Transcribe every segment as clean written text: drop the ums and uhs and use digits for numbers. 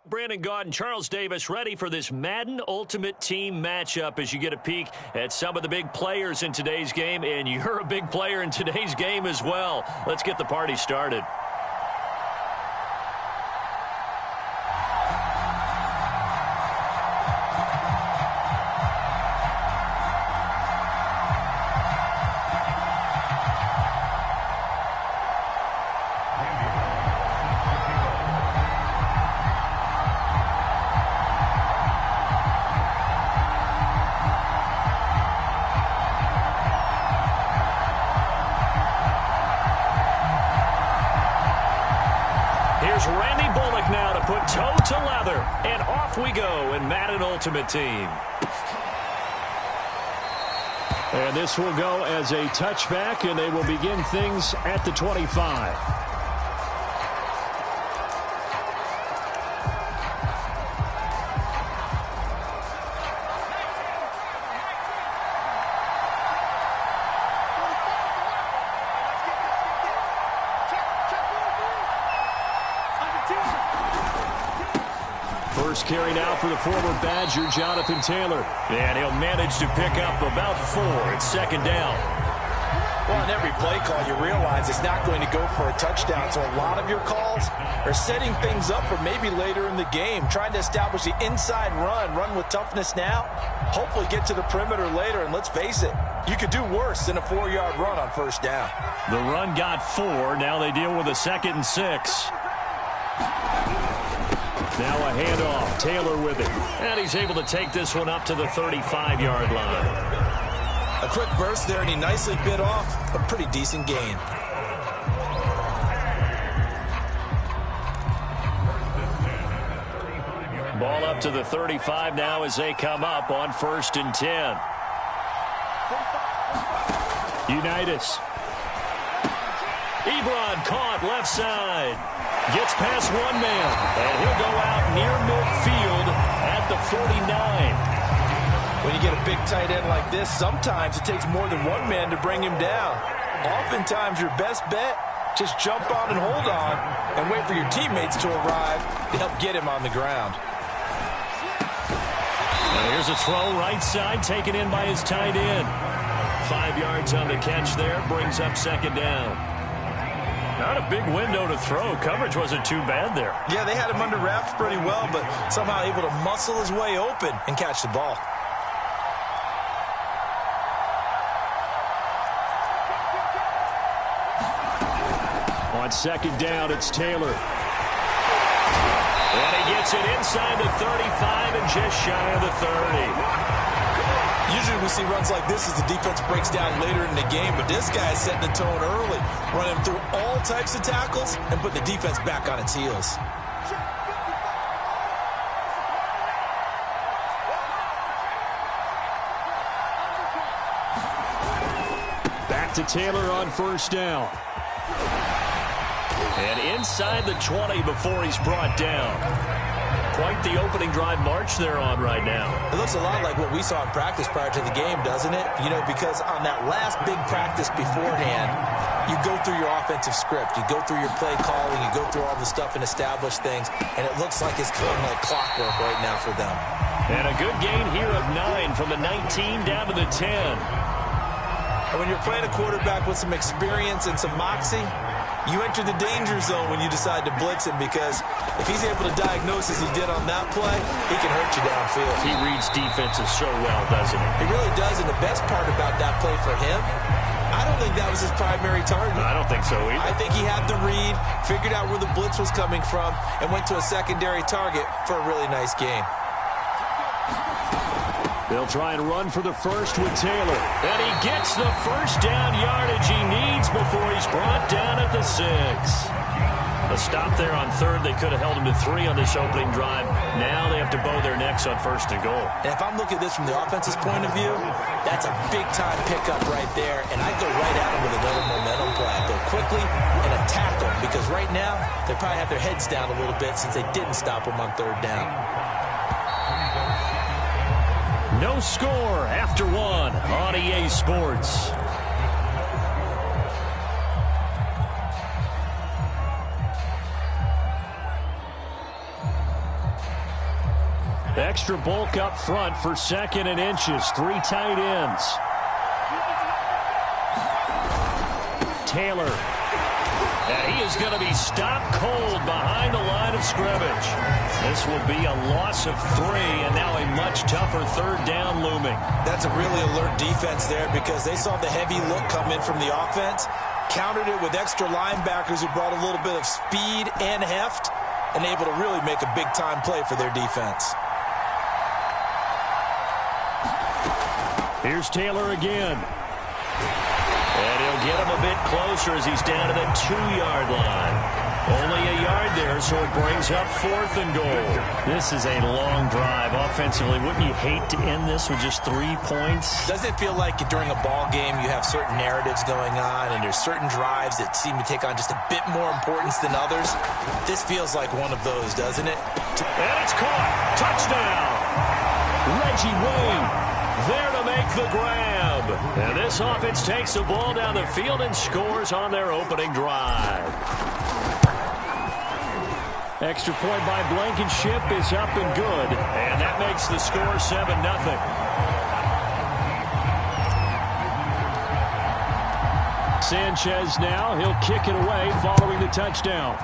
Brandon Gaudin, Charles Davis ready for this Madden Ultimate Team matchup as you get a peek at some of the big players in today's game, and you're a big player in today's game as well. Let's get the party started. Toe to leather, and off we go in Madden Ultimate Team. And this will go as a touchback, and they will begin things at the 25. First carry now for the former Badger, Jonathan Taylor. And he'll manage to pick up about 4. It's second down. Well, in every play call, you realize it's not going to go for a touchdown. So a lot of your calls are setting things up for maybe later in the game, trying to establish the inside run with toughness now, hopefully get to the perimeter later. And let's face it, you could do worse than a 4-yard run on first down. The run got 4. Now they deal with a 2nd and 6. Now a handoff. Taylor with it. And he's able to take this one up to the 35-yard line. A quick burst there, and he nicely bit off a pretty decent gain. Ball up to the 35 now as they come up on 1st and 10. Unitas. Ebron caught left side. Gets past one man, and he'll go out near midfield at the 49. When you get a big tight end like this, sometimes it takes more than one man to bring him down. Oftentimes, your best bet, just jump on and hold on and wait for your teammates to arrive to help get him on the ground. Now here's a throw right side, taken in by his tight end. 5 yards on the catch there, brings up second down. Not a big window to throw. Coverage wasn't too bad there. Yeah, they had him under wraps pretty well, but somehow able to muscle his way open and catch the ball. On second down, it's Taylor. And he gets it inside the 35 and just shy of the 30. Usually we see runs like this as the defense breaks down later in the game, but this guy is setting the tone early, running through all types of tackles and putting the defense back on its heels. Back to Taylor on first down. And inside the 20 before he's brought down. Quite the opening drive march they're on right now. It looks a lot like what we saw in practice prior to the game, doesn't it? You know, because on that last big practice beforehand, you go through your offensive script. You go through your play calling. You go through all the stuff and establish things. And it looks like it's kind of like clockwork right now for them. And a good gain here of 9 from the 19 down to the 10. And when you're playing a quarterback with some experience and some moxie, you enter the danger zone when you decide to blitz him, because if he's able to diagnose as he did on that play, he can hurt you downfield. He reads defenses so well, doesn't he? He really does, and the best part about that play for him, I don't think that was his primary target. I don't think so either. I think he had the read, figured out where the blitz was coming from, and went to a secondary target for a really nice gain. They'll try and run for the first with Taylor. And he gets the first down yardage he needs before he's brought down at the 6. A stop there on 3rd. They could have held him to 3 on this opening drive. Now they have to bow their necks on 1st and goal. And if I'm looking at this from the offense's point of view, that's a big-time pickup right there. And I go right at him with another momentum play. I go quickly and attack them, because right now they probably have their heads down a little bit since they didn't stop him on 3rd down. No score after 1 on EA Sports. extra bulk up front for 2nd and inches. 3 tight ends. Taylor. And he is going to be stopped cold behind the line of scrimmage. This will be a loss of 3, and now a much tougher 3rd down looming. That's a really alert defense there because they saw the heavy look come in from the offense, countered it with extra linebackers who brought a little bit of speed and heft, and able to really make a big-time play for their defense. Here's Taylor again. And he'll get him a bit closer as he's down to the 2-yard line. Only a yard there, so it brings up 4th and goal. This is a long drive offensively. Wouldn't you hate to end this with just 3 points? Doesn't it feel like during a ball game you have certain narratives going on and there's certain drives that seem to take on just a bit more importance than others? This feels like one of those, doesn't it? And it's caught. Touchdown. Reggie Wayne there to make the grab. And this offense takes the ball down the field and scores on their opening drive. Extra point by Blankenship is up and good. And that makes the score 7-0. Sanchez now. He'll kick it away following the touchdown.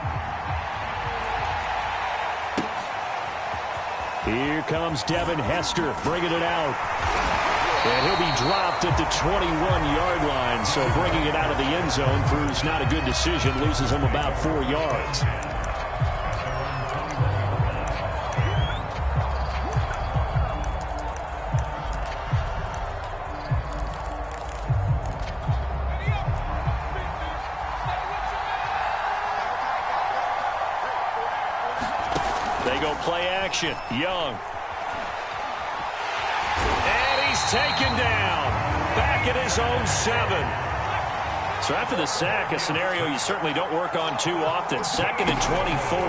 Here comes Devin Hester bringing it out. And he'll be dropped at the 21-yard line. So bringing it out of the end zone proves not a good decision. Loses him about 4 yards. They go play action. Young. And he's taken down. Back at his own 7. So after the sack, a scenario you certainly don't work on too often. 2nd and 24.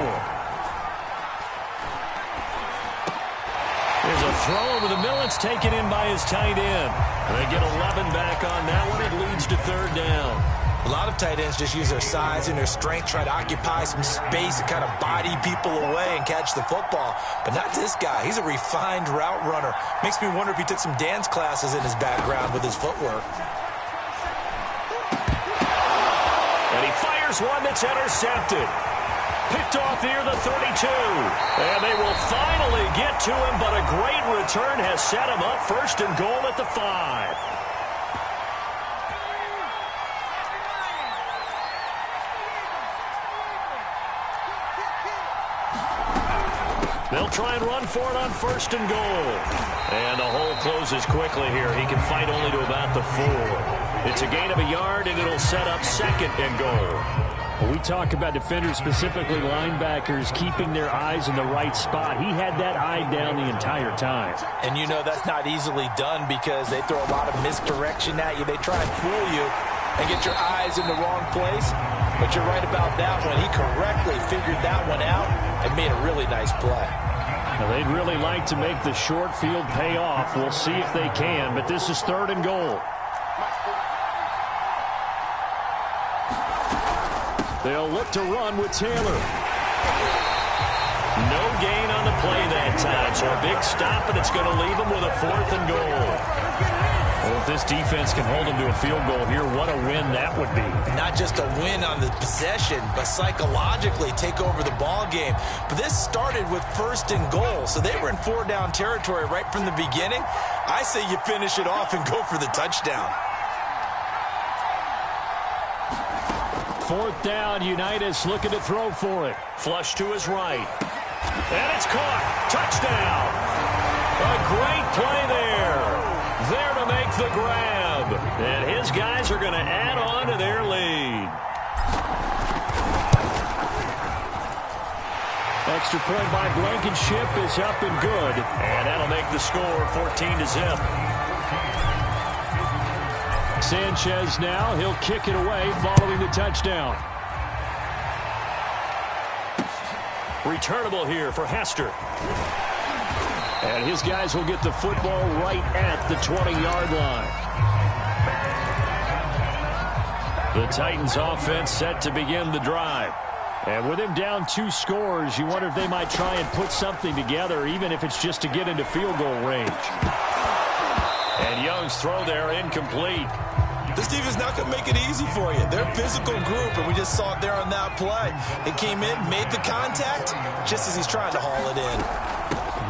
There's a throw over the middle. It's taken in by his tight end. And they get 11 back on that one. It leads to 3rd down. A lot of tight ends just use their size and their strength, try to occupy some space and kind of body people away and catch the football. But not this guy. He's a refined route runner. Makes me wonder if he took some dance classes in his background with his footwork. And he fires one that's intercepted. Picked off near the 32. And they will finally get to him, but a great return has set him up 1st and goal at the 5. They'll try and run for it on 1st and goal. And the hole closes quickly here. He can fight only to about the 4. It's a gain of a yard, and it'll set up 2nd and goal. We talk about defenders, specifically linebackers, keeping their eyes in the right spot. He had that eye down the entire time. And you know that's not easily done because they throw a lot of misdirection at you. They try and fool you and get your eyes in the wrong place. But you're right about that one. He correctly figured that one out and made a really nice play. Now, they'd really like to make the short field pay off. We'll see if they can, but this is 3rd and goal. They'll look to run with Taylor. No gain on the play that time, so a big stop, and it's going to leave them with a 4th and goal. Well, if this defense can hold them to a field goal here, what a win that would be. Not just a win on the possession, but psychologically take over the ball game. But this started with 1st and goal, so they were in 4-down territory right from the beginning. I say you finish it off and go for the touchdown. 4th down, Unitas looking to throw for it. Flush to his right. And it's caught. Touchdown. A great play there. There to make the grab. And his guys are going to add on to their lead. Extra point by Blankenship is up and good. And that'll make the score 14-0. Sanchez now. He'll kick it away following the touchdown. Returnable here for Hester. And his guys will get the football right at the 20-yard line. The Titans offense set to begin the drive. And with him down 2 scores, you wonder if they might try and put something together, even if it's just to get into field goal range. And Young's throw there incomplete. This defense is not going to make it easy for you. They're a physical group, and we just saw it there on that play. It came in, made the contact, just as he's trying to haul it in.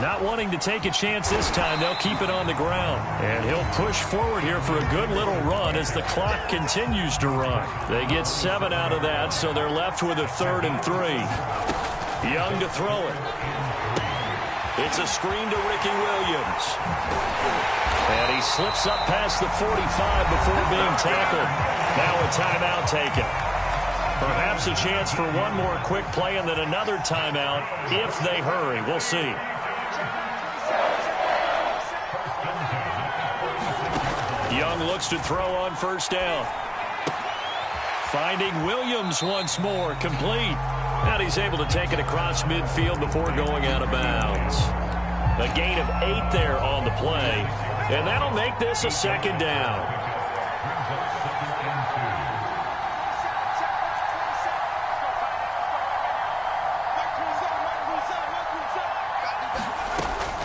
Not wanting to take a chance this time, they'll keep it on the ground. And he'll push forward here for a good little run as the clock continues to run. They get 7 out of that, so they're left with a 3rd and 3. Young to throw it. It's a screen to Ricky Williams. And he slips up past the 45 before being tackled. Now a timeout taken. Perhaps a chance for one more quick play and then another timeout if they hurry. We'll see. Young looks to throw on 1st down. Finding Williams once more, complete. And he's able to take it across midfield before going out of bounds. A gain of 8 there on the play. And that'll make this a 2nd down.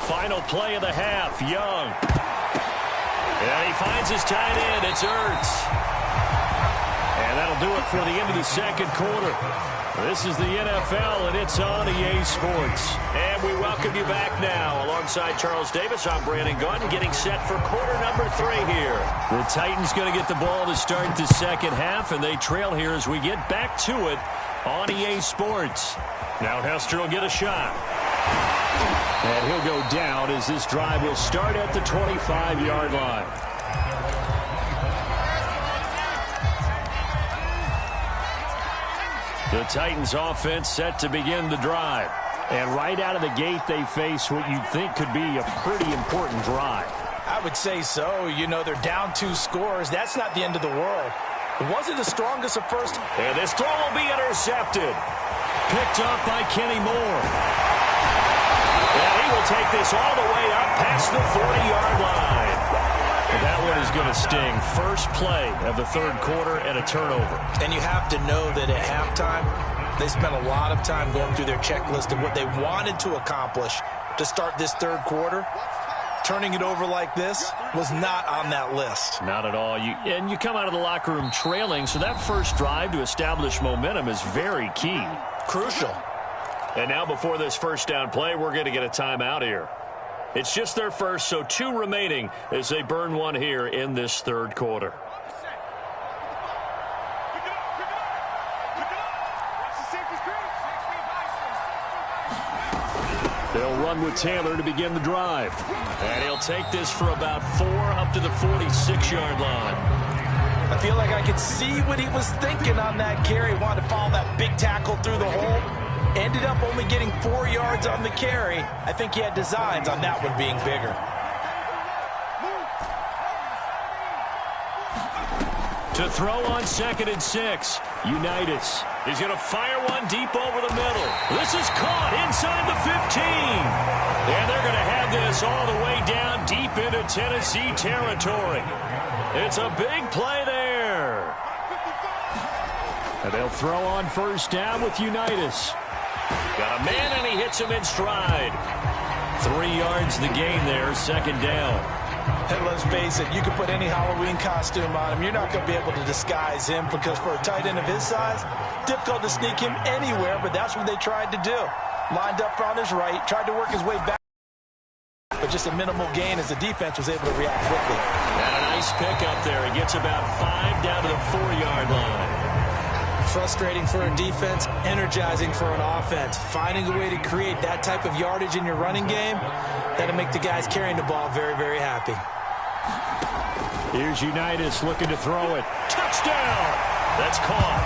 Final play of the half, Young. And he finds his tight end. It's Ertz. And that'll do it for the end of the 2nd quarter. This is the NFL, and it's on EA Sports. And we welcome you back now. Alongside Charles Davis, I'm Brandon Gunn, getting set for quarter number 3 here. The Titans going to get the ball to start the 2nd half, and they trail here as we get back to it on EA Sports. Now Hester will get a shot. And he'll go down as this drive will start at the 25-yard line. The Titans offense set to begin the drive. And right out of the gate, they face what you'd think could be a pretty important drive. I would say so. You know, they're down 2 scores. That's not the end of the world. It wasn't the strongest at first. And this throw will be intercepted. Picked up by Kenny Moore. And he will take this all the way up past the 40-yard line. And that one is going to sting. First play of the 3rd quarter and a turnover. And you have to know that at halftime, they spent a lot of time going through their checklist of what they wanted to accomplish to start this 3rd quarter. Turning it over like this was not on that list. Not at all. And you come out of the locker room trailing, so that first drive to establish momentum is very key. Crucial. And now before this 1st down play, we're going to get a timeout here. It's just their first, so 2 remaining as they burn one here in this 3rd quarter. They'll run with Taylor to begin the drive. And he'll take this for about 4 up to the 46-yard line. I feel like I could see what he was thinking on that carry. Wanted to follow that big tackle through the hole. Ended up only getting 4 yards on the carry. I think he had designs on that one being bigger. To throw on 2nd and 6, Unitas. He's going to fire one deep over the middle. This is caught inside the 15. And they're going to have this all the way down deep into Tennessee territory. It's a big play there. And they'll throw on 1st down with Unitas. Got a man, and he hits him in stride. 3 yards the gain there, 2nd down. And let's face it, you can put any Halloween costume on him. You're not going to be able to disguise him because for a tight end of his size, difficult to sneak him anywhere, but that's what they tried to do. Lined up on his right, tried to work his way back, but just a minimal gain as the defense was able to react quickly. And a nice pickup there. He gets about 5 down to the 4-yard line. Frustrating for a defense, energizing for an offense. Finding a way to create that type of yardage in your running game, that'll make the guys carrying the ball very, very happy. Here's Unitas looking to throw it. Touchdown! That's caught.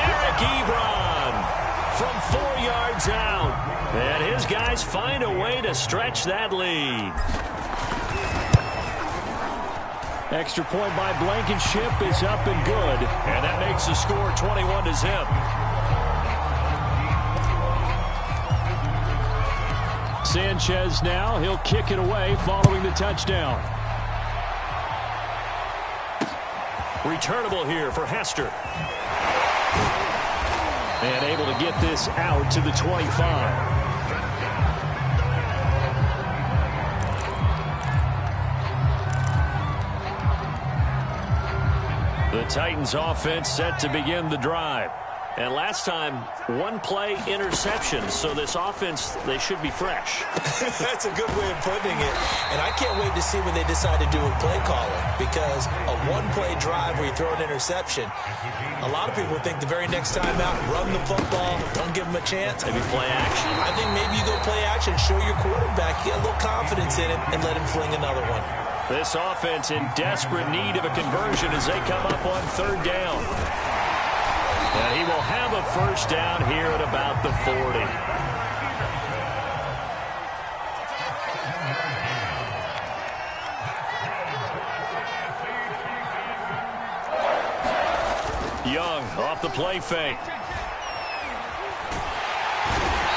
Eric Ebron from 4 yards out. And his guys find a way to stretch that lead. Extra point by Blankenship is up and good. And that makes the score 21-0. Sanchez now. He'll kick it away following the touchdown. Returnable here for Hester. And able to get this out to the 25. The Titans offense set to begin the drive. And last time, one-play interception. So this offense, they should be fresh. That's a good way of putting it. And I can't wait to see what they decide to do with play calling. Because a one-play drive where you throw an interception, a lot of people think the very next time out, run the football, don't give them a chance. Maybe play action. I think maybe you go play action, show your quarterback, get a little confidence in him, and let him fling another one. This offense in desperate need of a conversion as they come up on third down. And he will have a first down here at about the 40. Young off the play fake.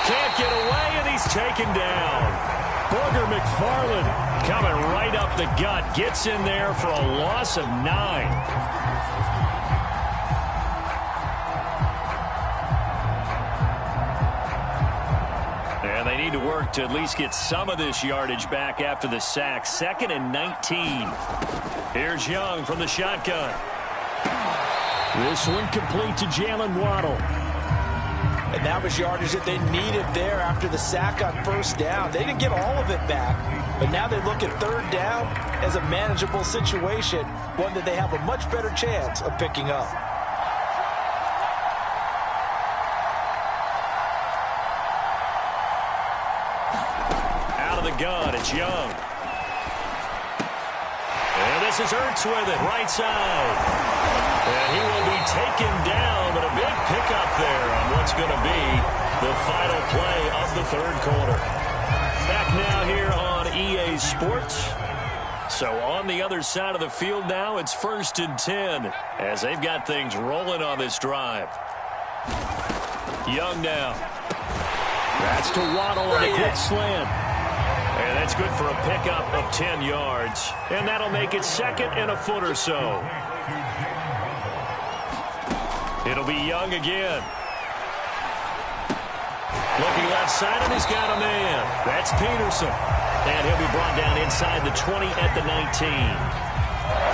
Can't get away, and he's taken down. Booger McFarland coming right up the gut. Gets in there for a loss of 9. And they need to work to at least get some of this yardage back after the sack. 2nd and 19. Here's Young from the shotgun. This one complete to Jalen Waddle. And that was yardage that they needed there after the sack on first down. They didn't get all of it back, but now they look at third down as a manageable situation, one that they have a much better chance of picking up. Out of the gun, it's Young. And this is Ertz with it, right side. And he will be taken down, but a big pickup there on what's going to be the final play of the third quarter. Back now here on EA Sports. So on the other side of the field now, it's 1st and 10 as they've got things rolling on this drive. Young now. That's to Waddle on a quick slant. And that's good for a pickup of 10 yards. And that'll make it 2nd and a foot or so. It'll be Young again. Looking left side, and he's got a man. That's Peterson. And he'll be brought down inside the 20 at the 19.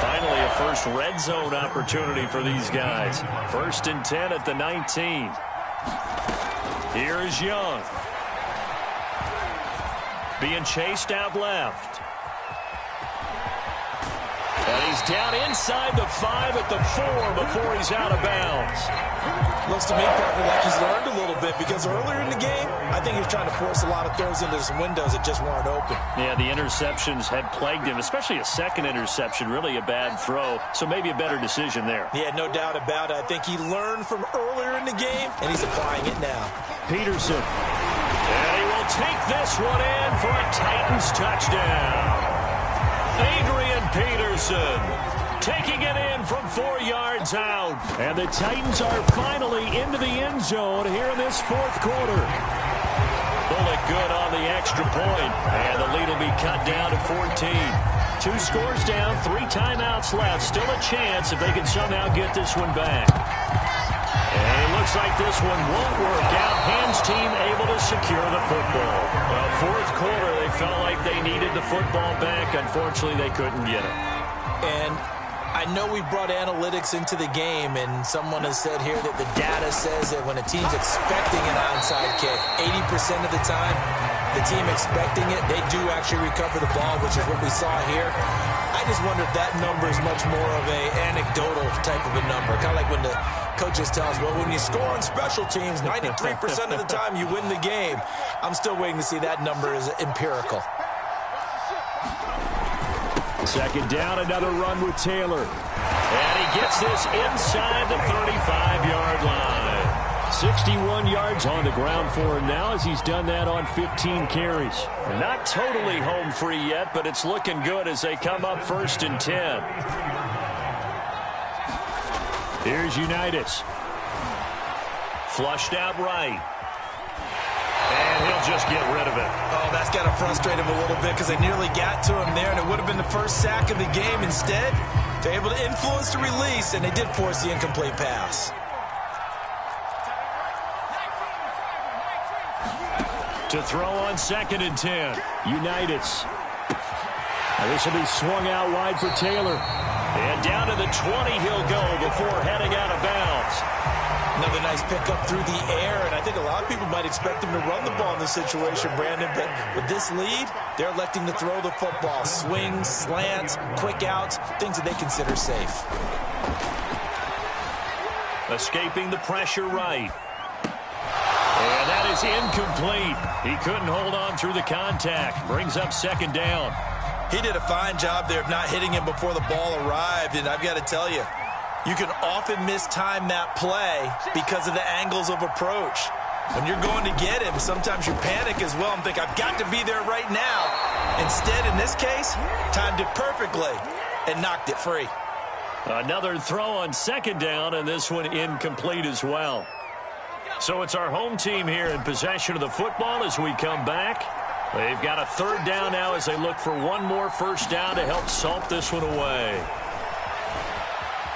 Finally, a first red zone opportunity for these guys. 1st and 10 at the 19. Here is Young. Being chased out left. And he's down inside the 5 at the 4 before he's out of bounds. Looks to me, partner, like he's learned a little bit because earlier in the game, I think he was trying to force a lot of throws into some windows that just weren't open. Yeah, the interceptions had plagued him, especially a second interception, really a bad throw. So maybe a better decision there. Yeah, no doubt about it. I think he learned from earlier in the game, and he's applying it now. Peterson. And he will take this one in for a Titans touchdown. Adrian Peterson taking it in from 4 yards out. And the Titans are finally into the end zone here in this fourth quarter. Bullet good on the extra point. And the lead will be cut down to 14. 2 scores down, 3 timeouts left. Still a chance if they can somehow get this one back. And it looks like this one won't work out. Hans team able to secure the football. Well, fourth quarter, they felt like they needed the football back. Unfortunately, they couldn't get it. And I know we brought analytics into the game, and someone has said here that the data says that when a team's expecting an onside kick, 80% of the time, the team expecting it, they do actually recover the ball, which is what we saw here. I just wonder if that number is much more of a anecdotal type of a number. Kind of like when the coaches tell us, well, when you score on special teams, 93% of the time you win the game. I'm still waiting to see that number is empirical. Second down, another run with Taylor. And he gets this inside the 35-yard line. 61 yards on the ground for him now as he's done that on 15 carries. Not totally home free yet, but it's looking good as they come up 1st and 10. Here's Unitas. Flushed out right. And he'll just get rid of it. Oh, that's got to frustrate him a little bit because they nearly got to him there, and it would have been the first sack of the game. Instead, they're able to influence the release, and they did force the incomplete pass. To throw on 2nd and 10. Unitas. This will be swung out wide for Taylor. And down to the 20 he'll go before heading out of bounds. Another nice pickup through the air, and I think a lot of people might expect him to run the ball in this situation, Brandon, but with this lead, they're electing to throw the football. Swings, slants, quick outs, things that they consider safe. Escaping the pressure right. And that is incomplete. He couldn't hold on through the contact. Brings up 2nd down. He did a fine job there of not hitting him before the ball arrived, and I've got to tell you, you can often mistime that play because of the angles of approach. When you're going to get him, sometimes you panic as well and think, I've got to be there right now. Instead, in this case, timed it perfectly and knocked it free. Another throw on 2nd down, and this one incomplete as well. So it's our home team here in possession of the football as we come back. They've got a 3rd down now as they look for one more 1st down to help salt this one away.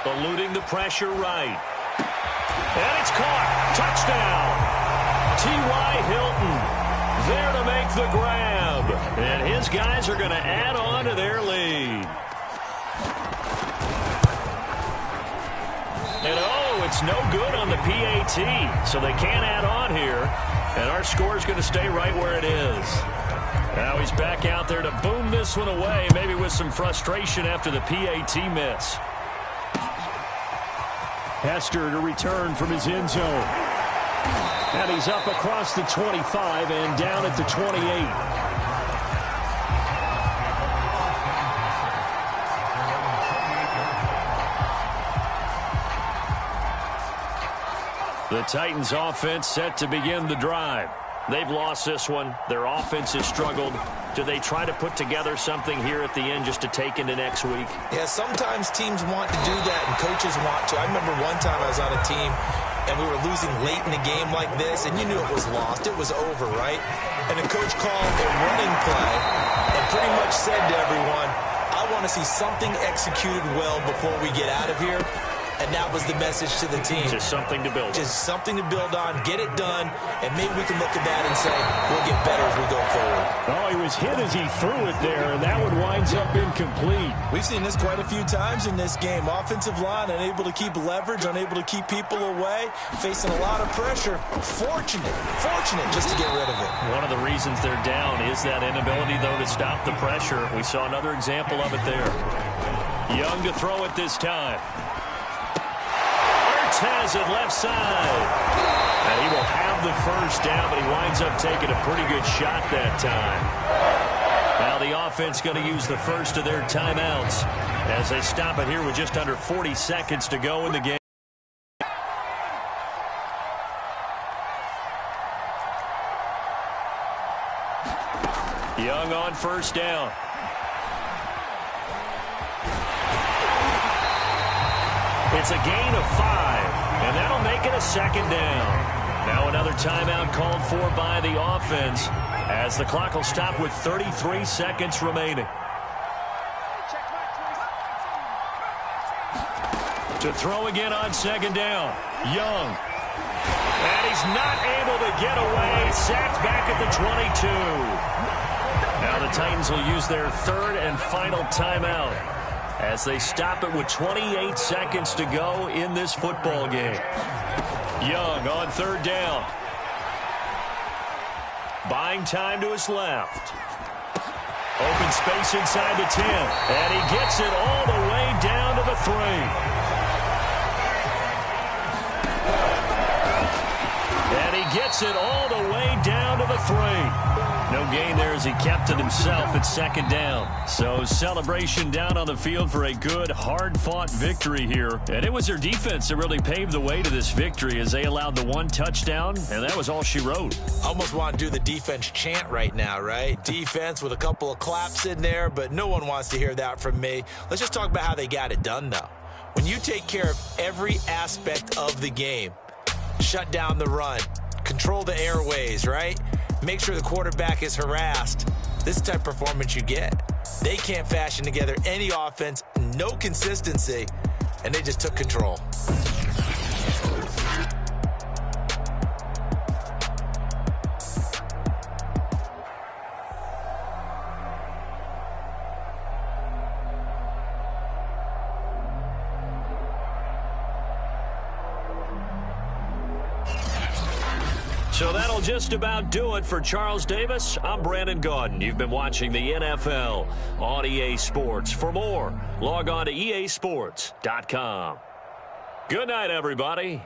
Eluding the pressure right. And it's caught. Touchdown. T.Y. Hilton there to make the grab. And his guys are going to add on to their lead. And it's no good on the PAT, so they can't add on here. And our score is going to stay right where it is. Now he's back out there to boom this one away, maybe with some frustration after the PAT miss. Hester to return from his end zone. And he's up across the 25 and down at the 28. The Titans offense set to begin the drive. They've lost this one. Their offense has struggled. Do they try to put together something here at the end just to take into next week? Yeah, sometimes teams want to do that and coaches want to. I remember one time I was on a team and we were losing late in a game like this and you knew it was lost. It was over, right? And the coach called a running play and pretty much said to everyone, I want to see something executed well before we get out of here. And that was the message to the team. Just something to build on. Just something to build on, get it done, and maybe we can look at that and say, we'll get better as we go forward. Oh, he was hit as he threw it there, and that one winds up incomplete. We've seen this quite a few times in this game. Offensive line unable to keep leverage, unable to keep people away, facing a lot of pressure. Fortunate just to get rid of it. One of the reasons they're down is that inability, though, to stop the pressure. We saw another example of it there. Young to throw it this time. Has it left side. And he will have the 1st down, but he winds up taking a pretty good shot that time. Now the offense going to use the first of their timeouts as they stop it here with just under 40 seconds to go in the game. Young on 1st down. It's a gain of 5, and that'll make it a 2nd down. Now another timeout called for by the offense as the clock will stop with 33 seconds remaining. To throw again on 2nd down. Young. And he's not able to get away. Sacked back at the 22. Now the Titans will use their 3rd and final timeout as they stop it with 28 seconds to go in this football game. Young on 3rd down. Buying time to his left. Open space inside the 10. And he gets it all the way down to the 3. And he gets it all the way down to the 3. No gain there as he kept it himself at 2nd down. So celebration down on the field for a good, hard-fought victory here. And it was their defense that really paved the way to this victory as they allowed the 1 touchdown, and that was all she wrote. Almost want to do the defense chant right now, right? Defense with a couple of claps in there, but no one wants to hear that from me. Let's just talk about how they got it done, though. When you take care of every aspect of the game, shut down the run, control the airways, right? Make sure the quarterback is harassed. This type of performance you get. They can't fashion together any offense, no consistency, and they just took control. So that'll just about do it for Charles Davis. I'm Brandon Gaudin. You've been watching the NFL on EA Sports. For more, log on to easports.com. Good night, everybody.